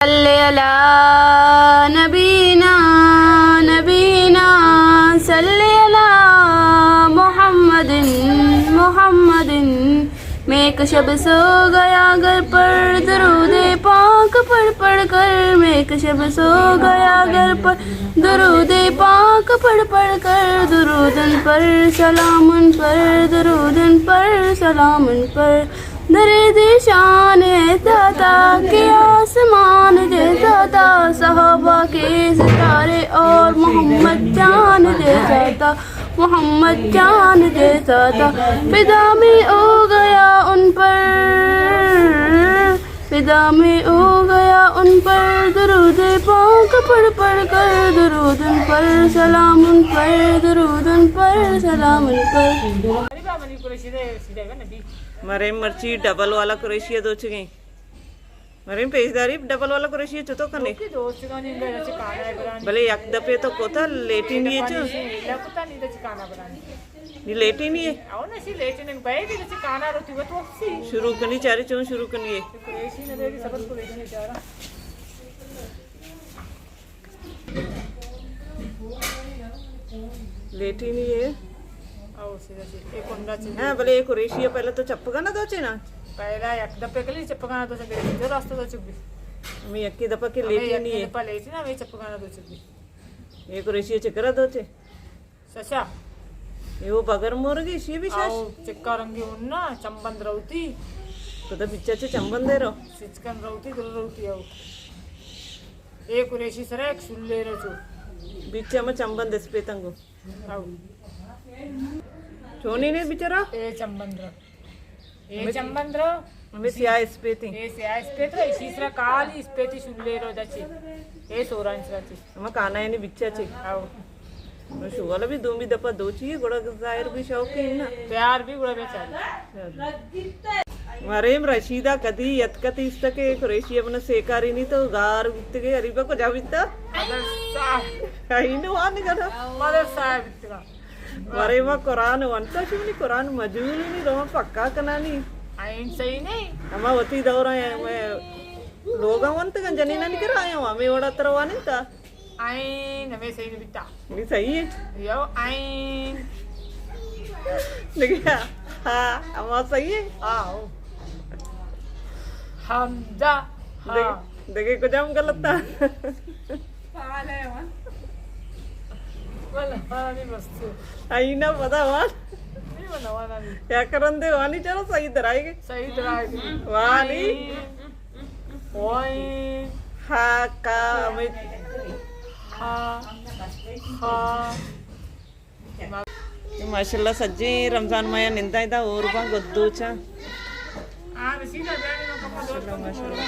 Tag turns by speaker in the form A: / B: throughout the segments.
A: सल्ले अला नबीना नबीना सल्ले अला मोहम्मदिन मोहम्मदिन। मैं एक शब सो गया घर पर दरूदे पाक पढ़ पढ़ कर। मैं एक शब सो गया घर पर दरूदे पाक पढ़ पढ़ कर। दुरूदन पर सलामन पर दुरूदन पर सलामन पर। दर्द शान ऐसा था कि आसमान जैसा था। सहाबा के सितारे और मोहम्मद चांद जैसा था। मोहम्मद चांद जैसा था। फिदा में हो गया उन पर फिदा में हो गया उन पर। दरूद पाक पढ़ पढ़ कर। दरूदन पर सलाम उन पर दरूदन पर सलाम उन पर।
B: मरे मर्ची डबल वाला कुरेशिया दो गई मरे पेजदारी डबल वाला कुरेशिया चुतो कने भले एक दफे तो कोता लेटी नहीं है चो नी लेटी नहीं है शुरू करनी चारे चो शुरू करनी है लेटी नहीं है। हाँ भले एक कुरेशिया पहले तो चप्पगा ना दोचे ना
C: पहला एक दफे के लिए चप्पगा ना दोचे जो रास्ता दो चुकी
B: मैं एक दफा के लेटी नहीं है
C: दफा लेटी ना मैं चप्पगा ना दो चुकी
B: एक कुरेशिया चक्रा दोचे
C: सचा
B: ये वो बगर मोरगी शी भी शाश
C: चिक्का रंगी उन्ना चंबन रौती
B: तो बिच्चा चे चंबन दे रो
C: सिचकन रौती दुर रौती आओ एक कुरेशी सरे एक सुल्ले रचो
B: बिच्चा में चंबन दस पे तंगो
C: आओ
B: चोनी ने बिचारा
C: ए चंबंद्र
B: हमें सिया स्पेती
C: ए सिया स्पेत रे तीसरा काली स्पेती सुल्ले रो दची ए सोरांच रची
B: हम काना यानी बिच्चा चे
C: आओ
B: शुगल भी दूमी दफा दो चाहिए गुड़ा जाहिर भी शौकीन ना
C: प्यार भी गुड़ा बेचारी
B: मरेम रशीदा कदी यतकती इस्तके कुरेशिया बना सेकारी नहीं तो गार बित्ते अरीबा को जा बित्ता
C: मदर साहब
B: कहीं न वाने करा
C: मदर साहब इतना
B: मरे मा कुरान वंता शिवनी कुरान मजूली नहीं रोमा पक्का कना नहीं
C: आइन सही नहीं
B: हमा वती दौरा है मैं लोगा वंत गन जनीना नहीं करा आया हमें वड़ा तरवाने था
C: आइन हमें सही नहीं बिता
B: नहीं सही है
C: यो आइन
B: देखिए हाँ हमारा सही है
C: आओ हमजा हाँ
B: देखे कुछ हम गलत था
C: वाला मस्त
B: आई ना पता वान
C: नहीं बनवाना नहीं
B: क्या करन दे वानी चलो सही दराएगे
C: सही तरह
B: वानी
C: ओए
B: हा का में
C: हाँ हाँ
B: माशाल्लाह सज्जे रमजान माया निंदा इदा और बा गद्दूचा
C: रसीदा बैठे में कपड़ा
B: माशाल्लाह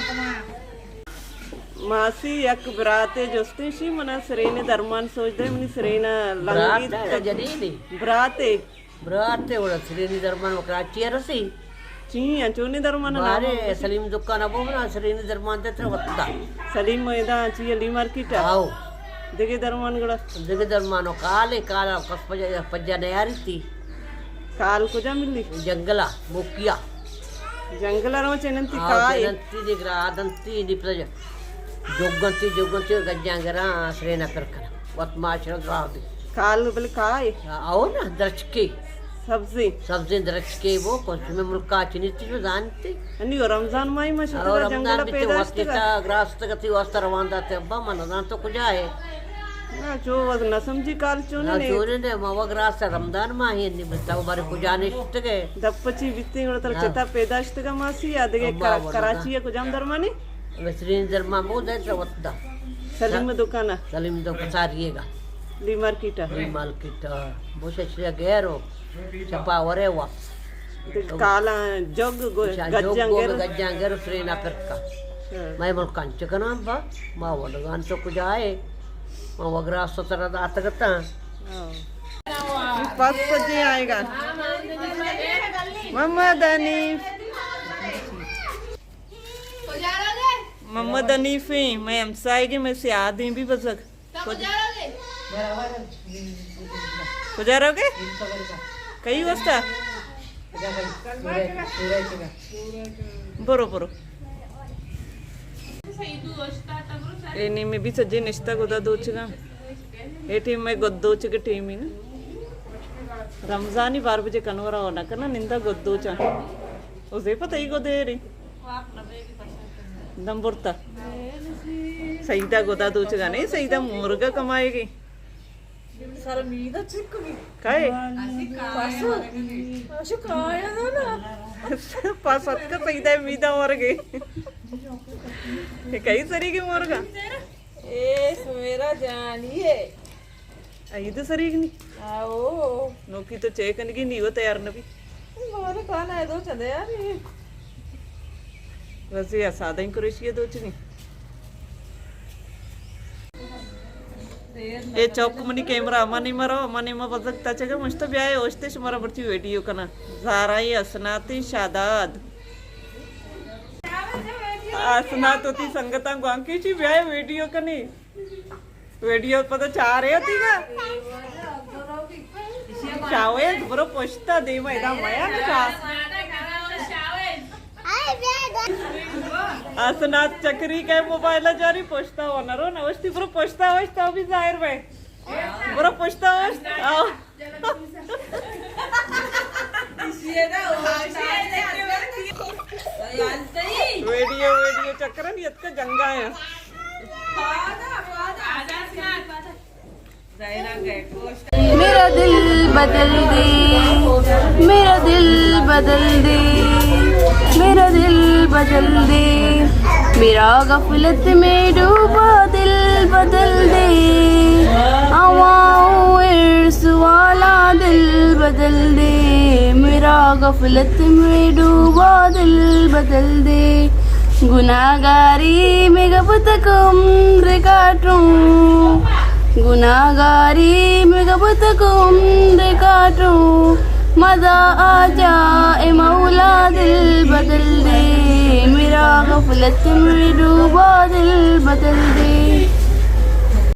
B: मासी यक बराते जोस्तेशी मना सरेने दरमान सोच दे मनी सरेना लंगी
D: जदीदी
B: बराते
D: बराते वड़ा श्रीनी दरमान कराची रसी
B: ची अंचोनी दरमान ना
D: बारे सलीम दुकान अबो ना श्रीनी दरमान ते वत्ता
B: सलीम मैदा ची अली मार्केट
D: आओ
B: देगे दरमान गड़ा
D: जगे दरमानो काले काला कस पज्जा नयारी थी
B: काल को जा मिली
D: जंगला मुकिया
B: जंगला रो चेनंती
D: आओ
B: काय
D: दंती दिगरा दंती दिपज जोगंती जोगंती गज्जांगरा श्रीना करकना वत माशर रादी
B: काल बल काय
D: आओ ना दरचके
B: सब्जी
D: सब्जी दरचके वो कुछ में मुल्का चिनिती जो जानती
B: अनि रमजान माई
D: और
B: माशाल्लाह
D: रमजान
B: जंगला
D: भी
B: पैदा
D: वस्तिता ग्रास्त गति वस्ता रवांदा ते अब्बा मनदान तो कुछ है
B: ना जो वज न समझी काल चोने ने
D: चोने ने मवा ग्रास्त रमजान मा ही नि बताओ बारे कुजाने इष्टके
B: दप्पची बित्ती गड़ तर चेता पैदाश्तगा मासी यादगे कराची को जाम दरमानी
D: श्रीन दरमा बहुत है वत्ता
B: सलीम दुकाना
D: सलीम तो पसारिएगा
B: ली मार्केट
D: मार्केट बहुत श्री गैरो चपा वरे वा
B: काला जग गज्जांगर
D: गज्जांगर श्रीना परका मैं बोल कंच का नाम बा मा वडगान तो कुछ आए मा वगरा सतरा दात करता
B: 5 बजे आएगा मोहम्मद हनीफ मोहम्मद हनीफ मैं हमसाएगी मैं से आधी भी बसक पुजारोगे कई वाजता बरो एनी में भी सज्जे निश्ता गोदा दोचगा ए टीम में गोदोच के टीम ही ना रमजानी 12 बजे कनवरा होना करना निंदा गोदोचा उसे पता ही गोदे रे दंबुरता सईदा गोदा दोचगा नहीं सईदा मुर्गा कमाएगी काय पासात का सईदा मीदा वर्गे कई सरी की मुर्गा
C: मेरा जानिए
B: ಇದು ಸರಿಗ ನೀ
C: आओ
B: ನೋಕಿ तो ಚೇಕನಿಗೆ ನೀವ ತಯಾರ ನಬಿ
C: मारे खाना है दो चंदे यार
B: वैसे या सादा ही कुरेशिया दो चनी ए चौक मनी कैमरा अमानी मरो अमानी मा बजकता चेगा मस्त ब्याय ओस्ते शुमारा बरची वीडियो कना जाराई असनाती शादाद असनात होती संगता ग्वांकीची ब्याय वीडियो कनी वीडियो पता चाह रहे होती का शावेज बरो पोछता दे मैदा माया का असनात चक्री काय मोबाईल जारी पोछता होणार हो ना वस्ती बरो पोछता भी जाहिर भाई बरो पोछता आओ वीडियो चक्कर येत का जंगा है
A: मेरा दिल बदल दे मेरा दिल बदल दे मेरा दिल बदल दे मेरा गफलत में डूबा दिल बदल दे आवाओ इर्स वाला दिल बदल दे मेरा गफलत में डूबा दिल बदल दे गुनाहगारी में कब तक उम्र काटूं गुनाहगारी में कब तक उम्र काटूं मजा आ जाए मौला दिल बदल दे मेरा गफलत में डूबा दिल बदल दे